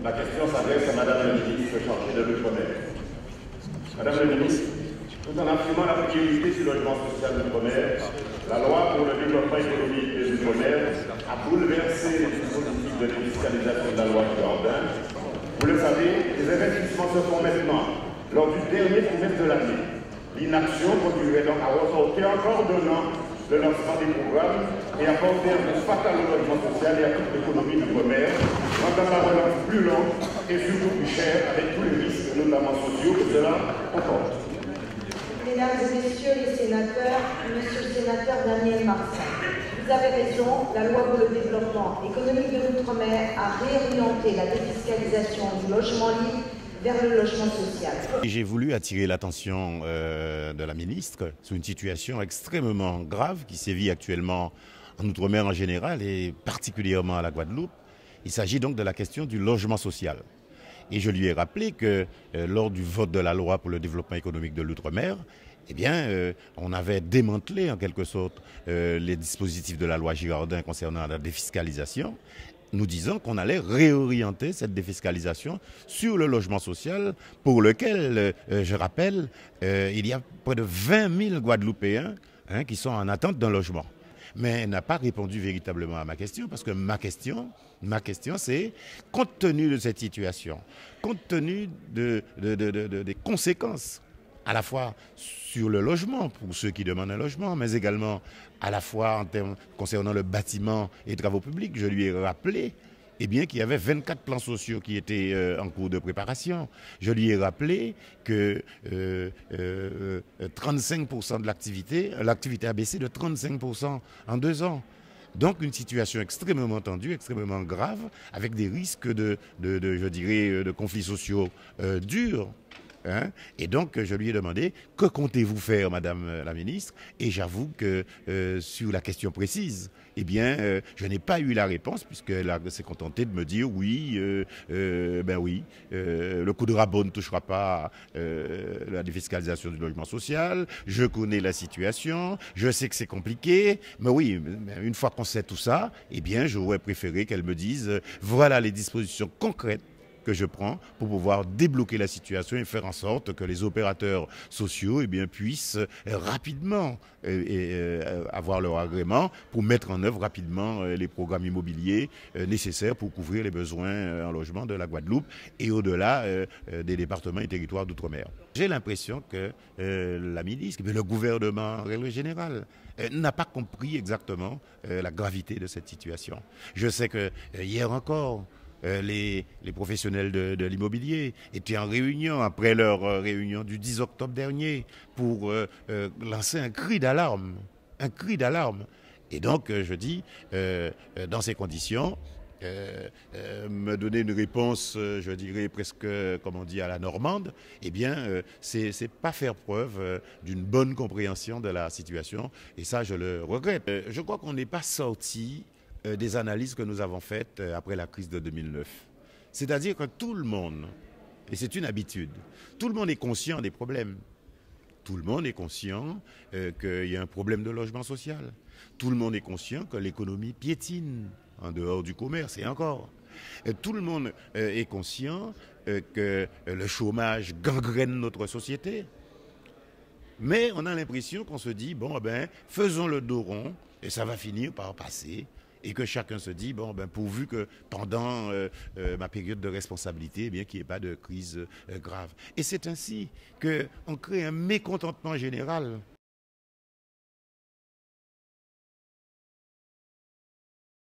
Ma question s'adresse à Madame la ministre chargée de l'Outre-mer. Madame la ministre, tout en affirmant la priorité du logement social d'Outre-mer, la loi pour le développement économique des Outre-mer a bouleversé les dispositifs de défiscalisation de la loi Girardin. Vous le savez, les investissements se font maintenant, lors du dernier trimestre de l'année. L'inaction conduirait donc à ressortir encore d'un an le lancement des programmes et à porter un coup fatal au logement social et à toute l'économie d'outre-mer, rendant la relance plus longue et surtout plus chère, avec tous les risques, notamment sociaux, que cela comporte. Mesdames et messieurs les sénateurs, monsieur le sénateur Daniel Marsan, vous avez raison, la loi pour le développement économique de l'outre-mer a réorienté la défiscalisation du logement libre vers le logement social. J'ai voulu attirer l'attention de la ministre sur une situation extrêmement grave qui sévit actuellement en Outre-mer en général et particulièrement à la Guadeloupe. Il s'agit donc de la question du logement social. Et je lui ai rappelé que lors du vote de la loi pour le développement économique de l'Outre-mer, eh bien, on avait démantelé en quelque sorte les dispositifs de la loi Girardin concernant la défiscalisation. Nous disons qu'on allait réorienter cette défiscalisation sur le logement social pour lequel, je rappelle, il y a près de 20 000 Guadeloupéens qui sont en attente d'un logement. Mais elle n'a pas répondu véritablement à ma question parce que ma question c'est, compte tenu de cette situation, compte tenu des conséquences à la fois sur le logement, pour ceux qui demandent un logement, mais également à la fois en termes concernant le bâtiment et travaux publics. Je lui ai rappelé qu'il y avait 24 plans sociaux qui étaient en cours de préparation. Je lui ai rappelé que 35% de l'activité a baissé de 35% en 2 ans. Donc une situation extrêmement tendue, extrêmement grave, avec des risques de conflits sociaux durs. Et donc, je lui ai demandé, que comptez-vous faire, Madame la ministre? Et j'avoue que sur la question précise, je n'ai pas eu la réponse, puisqu'elle s'est contentée de me dire oui, le coup de rabot ne touchera pas la défiscalisation du logement social, je connais la situation, je sais que c'est compliqué, mais oui, une fois qu'on sait tout ça, j'aurais préféré qu'elle me dise, voilà les dispositions concrètes que je prends pour pouvoir débloquer la situation et faire en sorte que les opérateurs sociaux puissent rapidement avoir leur agrément pour mettre en œuvre rapidement les programmes immobiliers nécessaires pour couvrir les besoins en logement de la Guadeloupe et au-delà des départements et territoires d'outre-mer. J'ai l'impression que la ministre, le gouvernement en règle générale, n'a pas compris exactement la gravité de cette situation. Je sais que hier encore, les professionnels de l'immobilier étaient en réunion après leur réunion du 10 octobre dernier pour lancer un cri d'alarme. Et donc, je dis, dans ces conditions, me donner une réponse, je dirais presque, comme on dit, à la normande, c'est pas faire preuve d'une bonne compréhension de la situation. Et ça, je le regrette. Je crois qu'on n'est pas sorti des analyses que nous avons faites après la crise de 2009. C'est-à-dire que tout le monde, et c'est une habitude, tout le monde est conscient des problèmes. Tout le monde est conscient qu'il y a un problème de logement social. Tout le monde est conscient que l'économie piétine en dehors du commerce et encore. Tout le monde est conscient que le chômage gangrène notre société. Mais on a l'impression qu'on se dit, faisons le dos rond et ça va finir par passer. Et que chacun se dit, pourvu que pendant ma période de responsabilité, qu'il n'y ait pas de crise grave. Et c'est ainsi qu'on crée un mécontentement général